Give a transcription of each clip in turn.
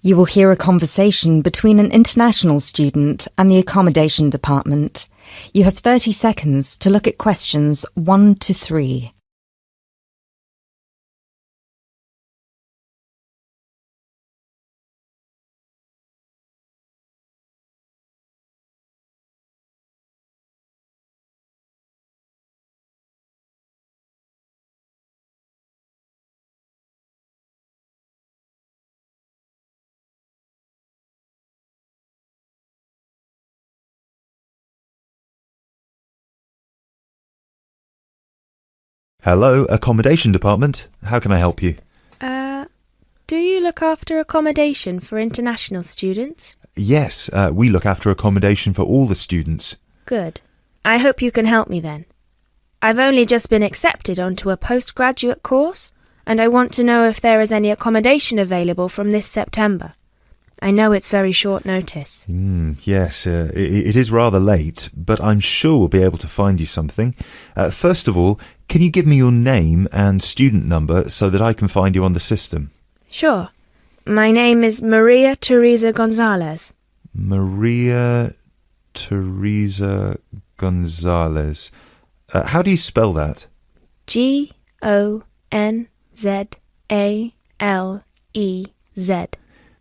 You will hear a conversation between an international student and the accommodation department. You have 30 seconds to look at questions 1 to 3. Hello, accommodation department. How can I help you? Do you look after accommodation for international students? Yes, we look after accommodation for all the students. Good. I hope you can help me then. I've only just been accepted onto a postgraduate course, and I want to know if there is any accommodation available from this September. I know it's very short notice. Yes, it is rather late, but I'm sure we'll be able to find you something. First of all, can you give me your name and student number so that I can find you on the system? Sure. My name is Maria Teresa Gonzalez. Maria Teresa Gonzalez. How do you spell that? Gonzalez.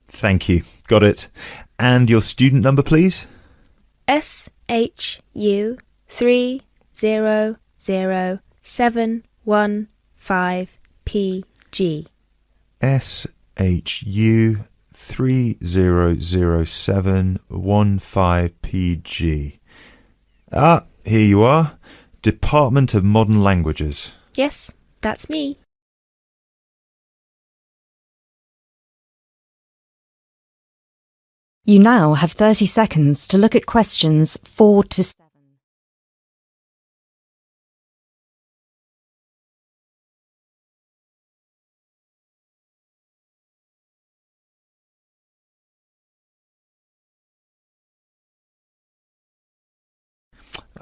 Thank you. Got it. And your student number, please? SHU 300715PG. SHU 300715PG. Ah, here you are. Department of Modern Languages. Yes, that's me. You now have 30 seconds to look at questions 4 to 7.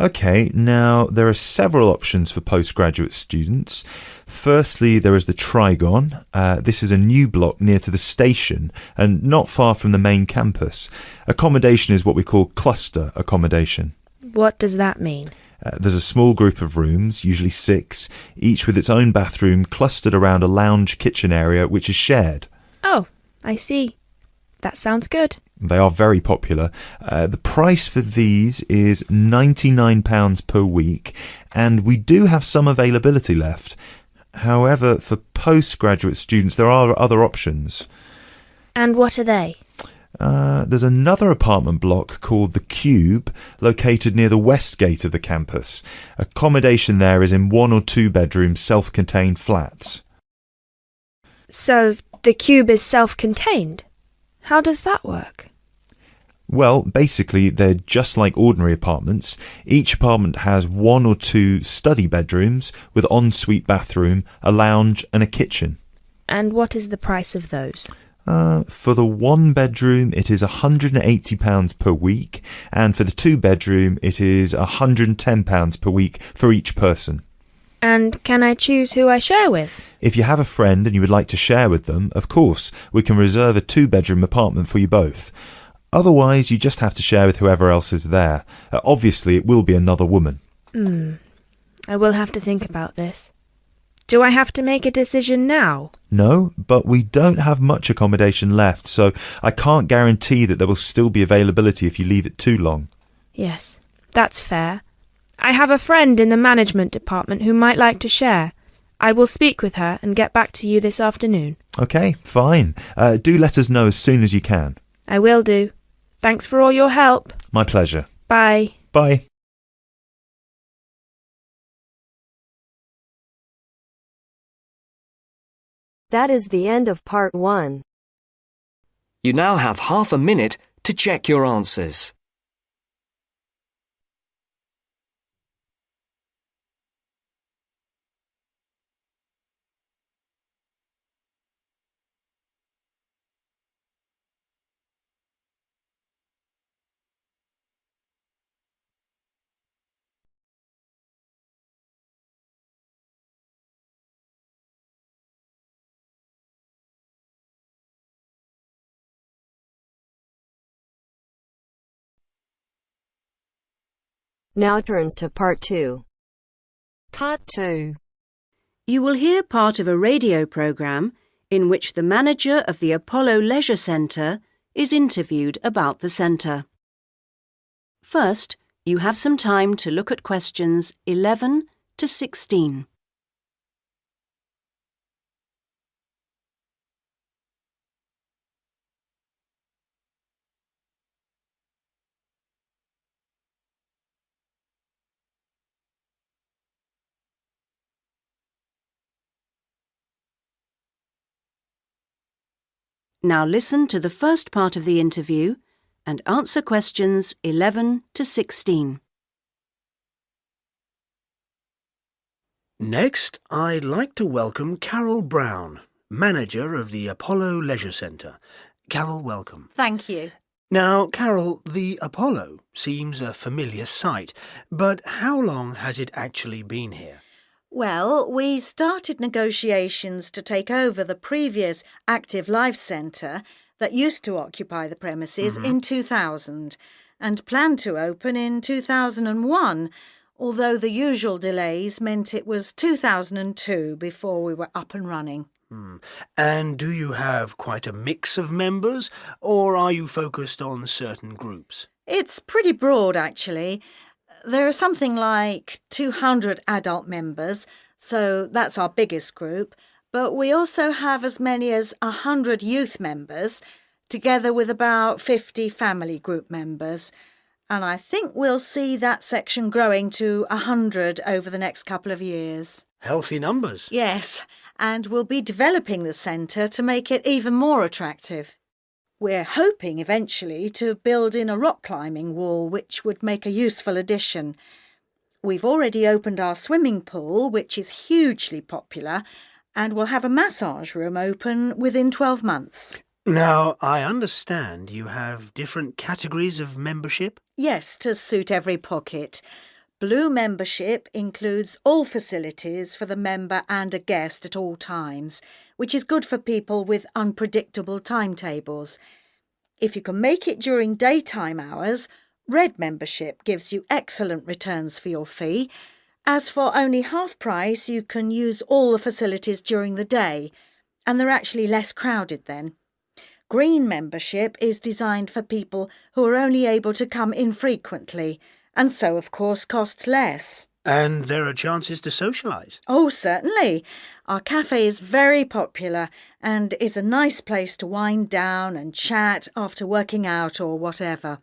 Okay, now there are several options for postgraduate students. Firstly, there is the Trigon. This is a new block near to the station and not far from the main campus. Accommodation is what we call cluster accommodation. What does that mean? There's a small group of rooms, usually 6, each with its own bathroom clustered around a lounge kitchen area which is shared. Oh, I see. That sounds good. They are very popular. The price for these is £99 per week, and we do have some availability left. However, for postgraduate students, there are other options. And what are they? There's another apartment block called The Cube, located near the west gate of the campus. Accommodation there is in 1 or 2 bedroom self-contained flats. So, the cube is self-contained? How does that work? Well, basically, they're just like ordinary apartments. Each apartment has 1 or 2 study bedrooms with ensuite bathroom, a lounge and a kitchen. And what is the price of those? For the 1 bedroom, it is £180 per week, and for the 2 bedroom, it is £110 per week for each person. And can I choose who I share with? If you have a friend and you would like to share with them, of course, we can reserve a 2-bedroom apartment for you both. Otherwise, you just have to share with whoever else is there. Obviously, it will be another woman. I will have to think about this. Do I have to make a decision now? No, but we don't have much accommodation left, so I can't guarantee that there will still be availability if you leave it too long. Yes, that's fair. I have a friend in the management department who might like to share. I will speak with her and get back to you this afternoon. Okay, fine. Do let us know as soon as you can. I will do. Thanks for all your help. My pleasure. Bye. Bye. That is the end of part 1. You now have half a minute to check your answers. Now turns to Part 2. Part 2. You will hear part of a radio programme in which the manager of the Apollo Leisure Centre is interviewed about the centre. First, you have some time to look at questions 11 to 16. Now listen to the first part of the interview and answer questions 11 to 16. Next, I'd like to welcome Carol Brown, manager of the Apollo Leisure Centre. Carol, welcome. Thank you. Now, Carol, the Apollo seems a familiar sight, but how long has it actually been here? Well, we started negotiations to take over the previous Active Life Centre that used to occupy the premises in 2000 and planned to open in 2001, although the usual delays meant it was 2002 before we were up and running. And do you have quite a mix of members, or are you focused on certain groups? It's pretty broad, actually. There are something like 200 adult members, so that's our biggest group, but we also have as many as 100 youth members, together with about 50 family group members. And I think we'll see that section growing to 100 over the next couple of years. Healthy numbers. Yes, and we'll be developing the centre to make it even more attractive. We're hoping eventually to build in a rock climbing wall, which would make a useful addition. We've already opened our swimming pool, which is hugely popular, and we'll have a massage room open within 12 months. Now, I understand you have different categories of membership? Yes, to suit every pocket. Blue membership includes all facilities for the member and a guest at all times, which is good for people with unpredictable timetables. If you can make it during daytime hours, red membership gives you excellent returns for your fee. As for only half price, you can use all the facilities during the day, and they're actually less crowded then. Green membership is designed for people who are only able to come infrequently, and so, of course, costs less. And there are chances to socialise? Oh, certainly. Our cafe is very popular and is a nice place to wind down and chat after working out or whatever.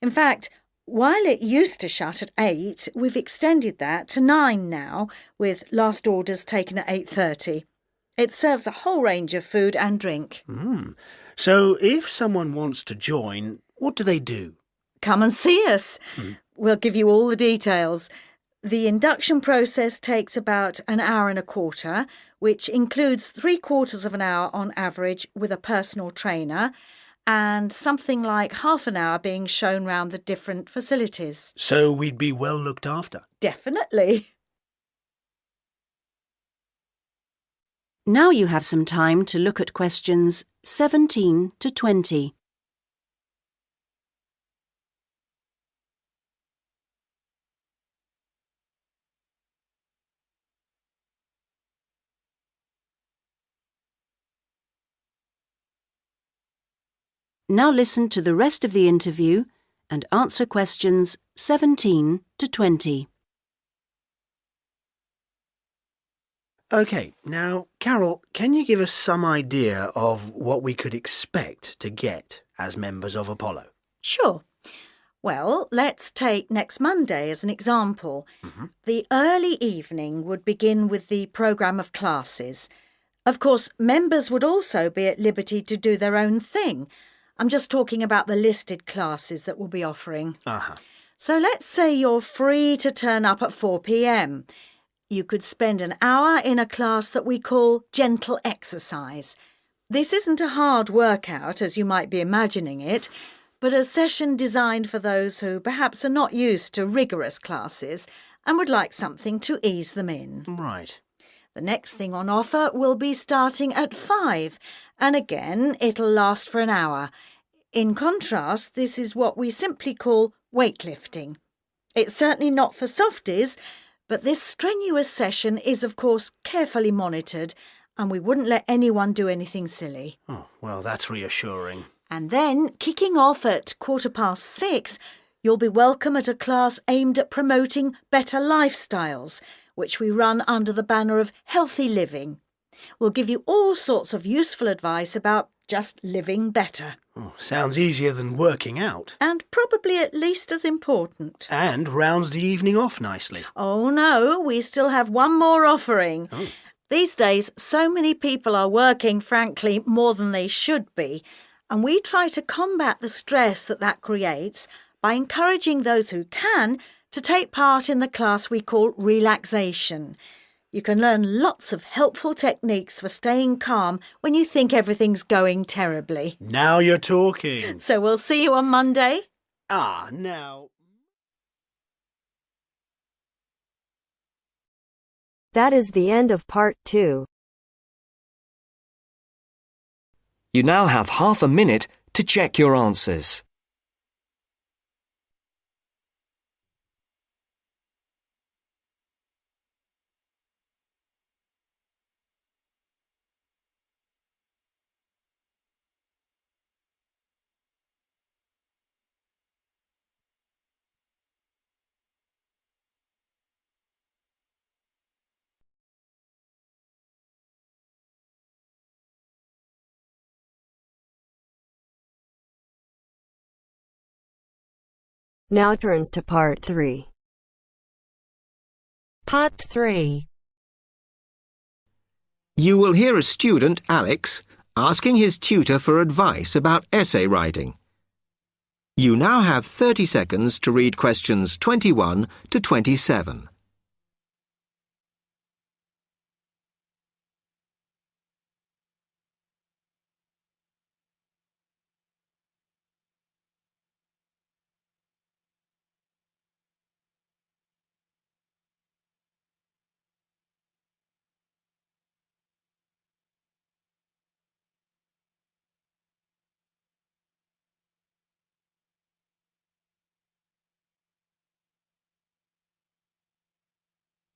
In fact, while it used to shut at 8, we've extended that to 9 now, with last orders taken at 8:30. It serves a whole range of food and drink. So if someone wants to join, what do they do? Come and see us. We'll give you all the details. The induction process takes about an hour and a quarter, which includes 3/4 of an hour on average with a personal trainer, and something like half an hour being shown round the different facilities. So we'd be well looked after? Definitely. Now you have some time to look at questions 17 to 20. Now listen to the rest of the interview and answer questions 17 to 20. OK, now, Carol, can you give us some idea of what we could expect to get as members of Apollo? Sure. Well, let's take next Monday as an example. The early evening would begin with the programme of classes. Of course, members would also be at liberty to do their own thing. I'm just talking about the listed classes that we'll be offering. So let's say you're free to turn up at 4 p.m. You could spend an hour in a class that we call gentle exercise. This isn't a hard workout, as you might be imagining it, but a session designed for those who perhaps are not used to rigorous classes and would like something to ease them in. Right. The next thing on offer will be starting at 5, and again, it'll last for an hour. In contrast, this is what we simply call weightlifting. It's certainly not for softies, but this strenuous session is, of course, carefully monitored, and we wouldn't let anyone do anything silly. Oh, well, that's reassuring. And then, kicking off at 6:15, you'll be welcome at a class aimed at promoting better lifestyles, which we run under the banner of healthy living. We'll give you all sorts of useful advice about just living better. Oh, sounds easier than working out. And probably at least as important. And rounds the evening off nicely. Oh no, we still have one more offering. Oh. These days, so many people are working, frankly, more than they should be, and we try to combat the stress that creates by encouraging those who can to take part in the class we call relaxation. You can learn lots of helpful techniques for staying calm when you think everything's going terribly. Now you're talking. So we'll see you on Monday. Now. That is the end of part 2. You now have half a minute to check your answers. Now turns to part 3. Part 3. You will hear a student, Alex, asking his tutor for advice about essay writing. You now have 30 seconds to read questions 21 to 27.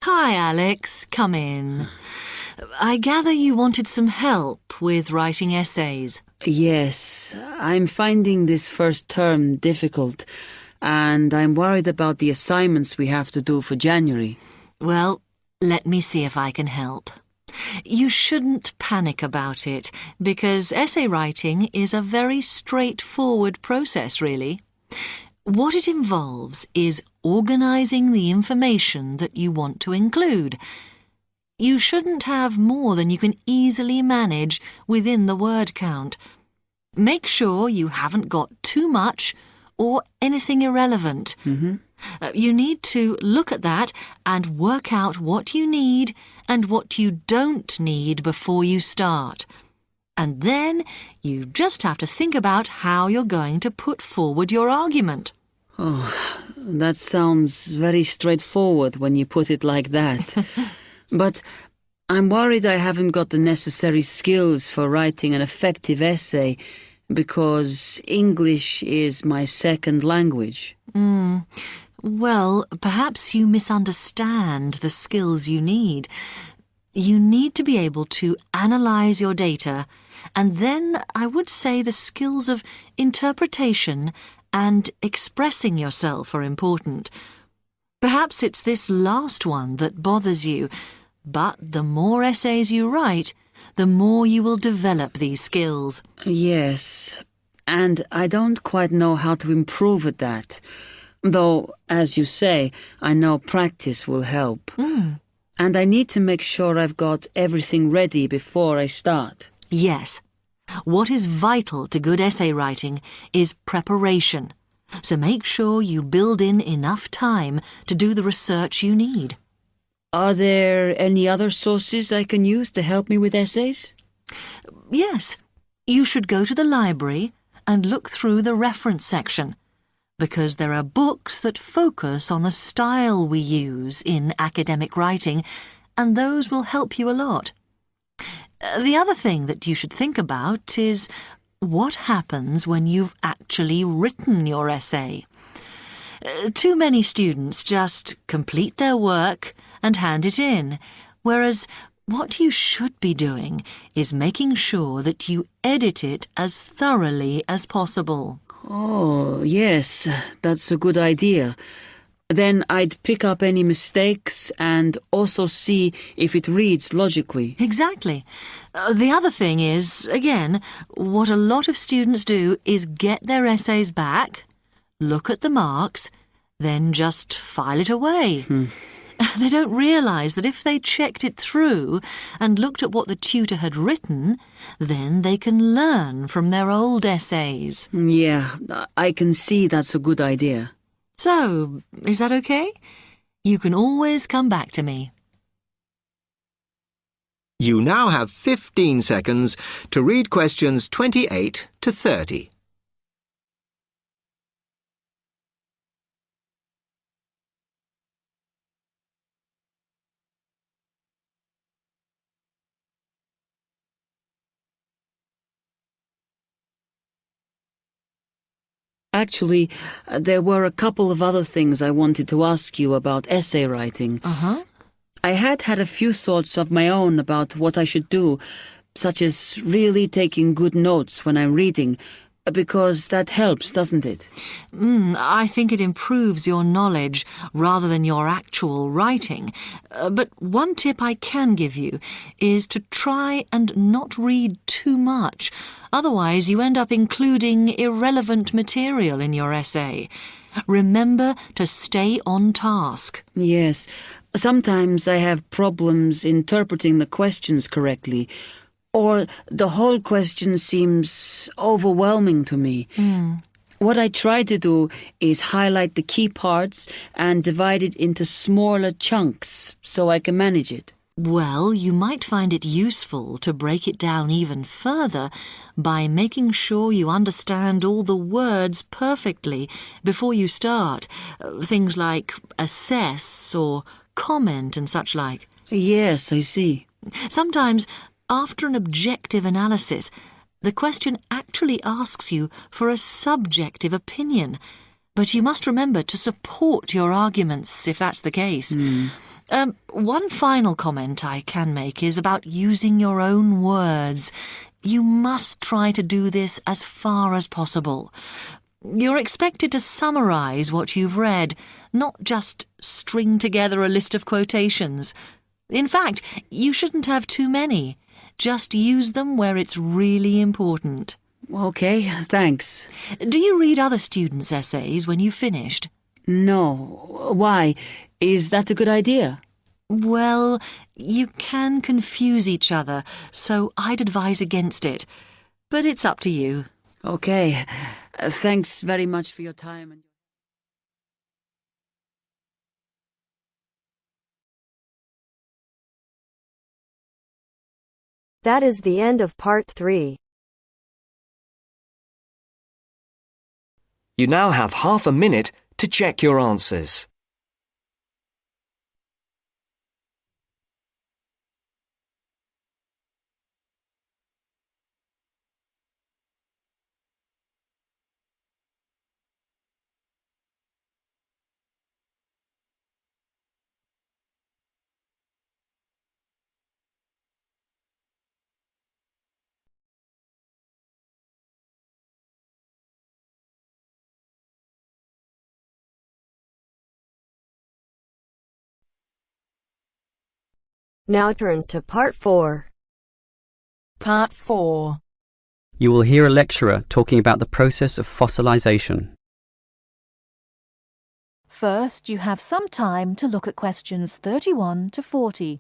Hi, Alex. Come in. I gather you wanted some help with writing essays. Yes, I'm finding this first term difficult, and I'm worried about the assignments we have to do for January. Well, let me see if I can help. You shouldn't panic about it, because essay writing is a very straightforward process, really. What it involves is organising the information that you want to include. You shouldn't have more than you can easily manage within the word count. Make sure you haven't got too much or anything irrelevant. You need to look at that and work out what you need and what you don't need before you start. And then you just have to think about how you're going to put forward your argument. Oh, that sounds very straightforward when you put it like that. But I'm worried I haven't got the necessary skills for writing an effective essay because English is my second language. Well, perhaps you misunderstand the skills you need. You need to be able to analyse your data, and then I would say the skills of interpretation and expressing yourself are important. Perhaps it's this last one that bothers you, but the more essays you write, the more you will develop these skills. Yes, and I don't quite know how to improve at that. Though, as you say, I know practice will help. And I need to make sure I've got everything ready before I start. Yes. What is vital to good essay writing is preparation. So make sure you build in enough time to do the research you need. Are there any other sources I can use to help me with essays? Yes. You should go to the library and look through the reference section, because there are books that focus on the style we use in academic writing, and those will help you a lot. The other thing that you should think about is what happens when you've actually written your essay. Too many students just complete their work and hand it in, whereas what you should be doing is making sure that you edit it as thoroughly as possible. Oh, yes, that's a good idea. Then I'd pick up any mistakes and also see if it reads logically. Exactly. The other thing is, again, what a lot of students do is get their essays back, look at the marks, then just file it away. They don't realise that if they checked it through and looked at what the tutor had written, then they can learn from their old essays. Yeah, I can see that's a good idea. So, is that okay? You can always come back to me. You now have 15 seconds to read questions 28 to 30. Actually, there were a couple of other things I wanted to ask you about essay writing. I had a few thoughts of my own about what I should do, such as really taking good notes when I'm reading, because that helps, doesn't it? I think it improves your knowledge rather than your actual writing. But one tip I can give you is to try and not read too much. Otherwise, you end up including irrelevant material in your essay. Remember to stay on task. Yes. Sometimes I have problems interpreting the questions correctly, or the whole question seems overwhelming to me. What I try to do is highlight the key parts and divide it into smaller chunks so I can manage it. Well, you might find it useful to break it down even further by making sure you understand all the words perfectly before you start. Things like assess or comment and such like. Yes, I see. Sometimes, after an objective analysis, the question actually asks you for a subjective opinion. But you must remember to support your arguments if that's the case. One final comment I can make is about using your own words. You must try to do this as far as possible. You're expected to summarise what you've read, not just string together a list of quotations. In fact, you shouldn't have too many. Just use them where it's really important. Okay, thanks. Do you read other students' essays when you've finished? No. Why? Is that a good idea? Well, you can confuse each other, so I'd advise against it. But it's up to you. Okay. Thanks very much for your time. That is the end of part 3. You now have half a minute to check your answers. Now turns to part 4. Part 4. You will hear a lecturer talking about the process of fossilization. First, you have some time to look at questions 31 to 40.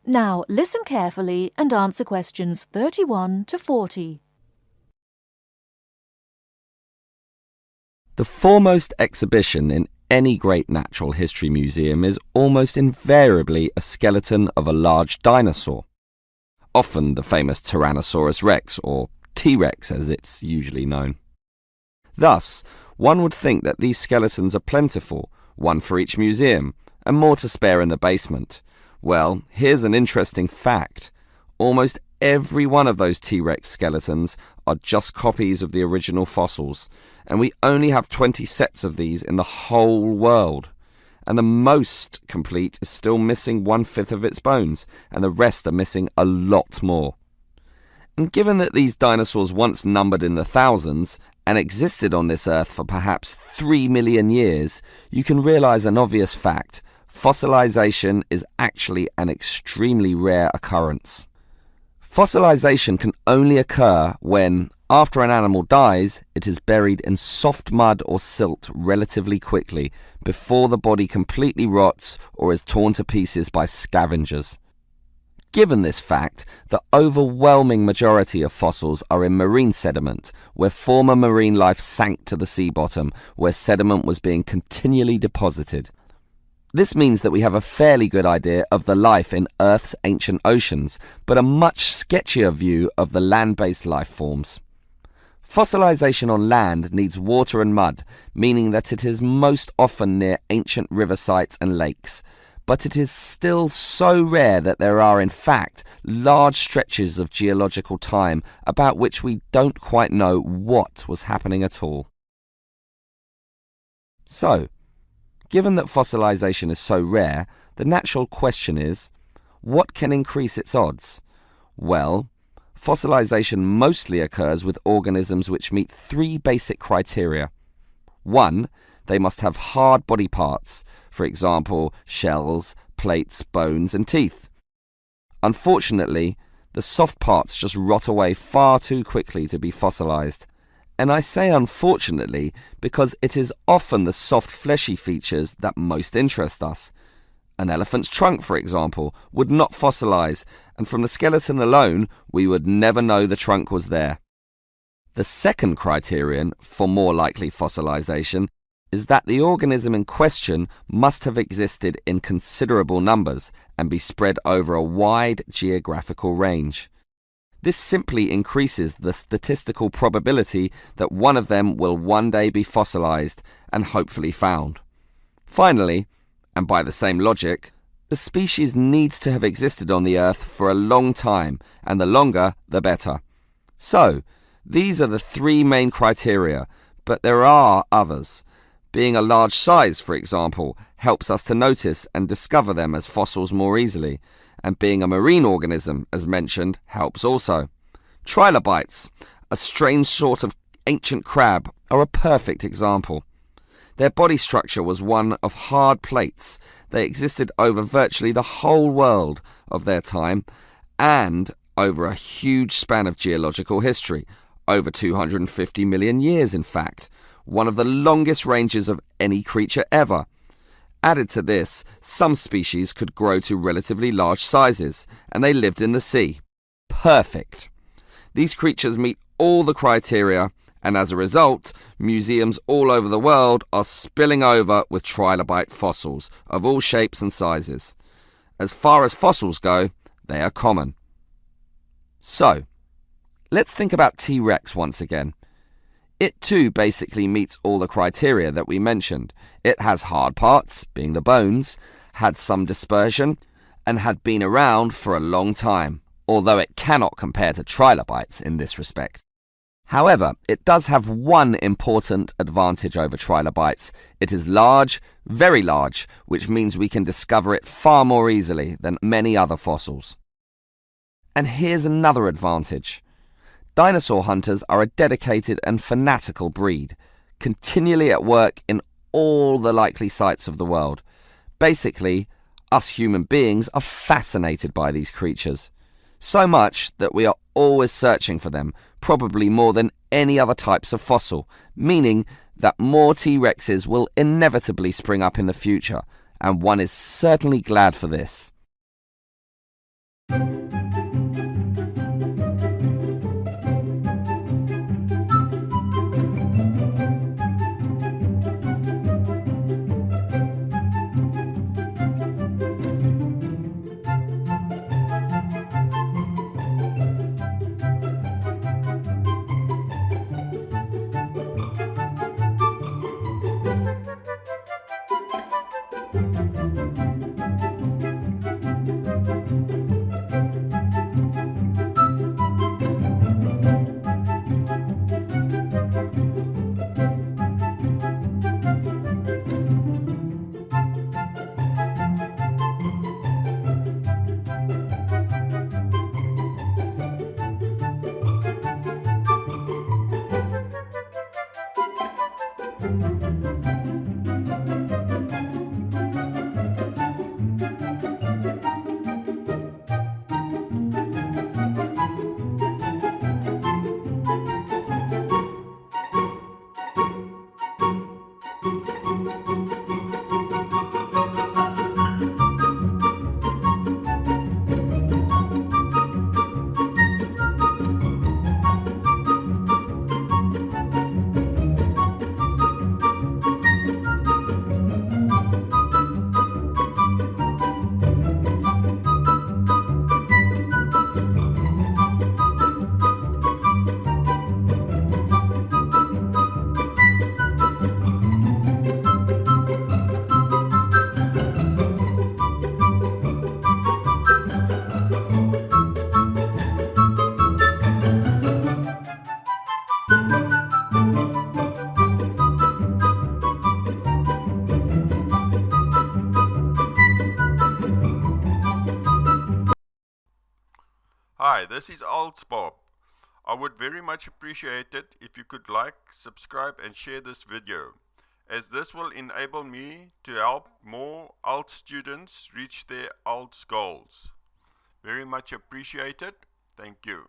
Now listen carefully and answer questions 31 to 40. The foremost exhibition in any great natural history museum is almost invariably a skeleton of a large dinosaur, often the famous Tyrannosaurus rex, or T-Rex as it's usually known. Thus, one would think that these skeletons are plentiful, one for each museum, and more to spare in the basement. Well, here's an interesting fact. Almost every one of those T-Rex skeletons are just copies of the original fossils, and we only have 20 sets of these in the whole world. And the most complete is still missing 1/5 of its bones, and the rest are missing a lot more. And given that these dinosaurs once numbered in the thousands and existed on this earth for perhaps 3 million years, you can realize an obvious fact. Fossilization is actually an extremely rare occurrence. Fossilization can only occur when, after an animal dies, it is buried in soft mud or silt relatively quickly before the body completely rots or is torn to pieces by scavengers. Given this fact, the overwhelming majority of fossils are in marine sediment, where former marine life sank to the sea bottom, where sediment was being continually deposited. This means that we have a fairly good idea of the life in Earth's ancient oceans, but a much sketchier view of the land-based life forms. Fossilization on land needs water and mud, meaning that it is most often near ancient river sites and lakes. But it is still so rare that there are, in fact, large stretches of geological time about which we don't quite know what was happening at all. So, given that fossilization is so rare, the natural question is, what can increase its odds? Well, fossilization mostly occurs with organisms which meet 3 basic criteria. 1. They must have hard body parts, for example, shells, plates, bones, and teeth. Unfortunately, the soft parts just rot away far too quickly to be fossilized. And I say unfortunately because it is often the soft fleshy features that most interest us. An elephant's trunk, for example, would not fossilize, and from the skeleton alone, we would never know the trunk was there. The second criterion for more likely fossilization is that the organism in question must have existed in considerable numbers and be spread over a wide geographical range. This simply increases the statistical probability that one of them will one day be fossilized and hopefully found. Finally, and by the same logic, the species needs to have existed on the Earth for a long time, and the longer, the better. So, these are the 3 main criteria, but there are others. Being a large size, for example, helps us to notice and discover them as fossils more easily, and being a marine organism, as mentioned, helps also. Trilobites, a strange sort of ancient crab, are a perfect example. Their body structure was one of hard plates. They existed over virtually the whole world of their time and over a huge span of geological history, over 250 million years in fact, one of the longest ranges of any creature ever. Added to this, some species could grow to relatively large sizes, and they lived in the sea. Perfect. These creatures meet all the criteria, and as a result, museums all over the world are spilling over with trilobite fossils of all shapes and sizes. As far as fossils go, they are common. So, let's think about T-Rex once again. It too basically meets all the criteria that we mentioned. It has hard parts, being the bones, had some dispersion, and had been around for a long time, although it cannot compare to trilobites in this respect. However, it does have one important advantage over trilobites. It is large, very large, which means we can discover it far more easily than many other fossils. And here's another advantage. Dinosaur hunters are a dedicated and fanatical breed, continually at work in all the likely sites of the world. Basically, us human beings are fascinated by these creatures. So much that we are always searching for them, probably more than any other types of fossil, meaning that more T-Rexes will inevitably spring up in the future, and one is certainly glad for this. Hi, this is IELTS Bob. I would very much appreciate it if you could like, subscribe and share this video, as this will enable me to help more IELTS students reach their IELTS goals. Very much appreciated. Thank you.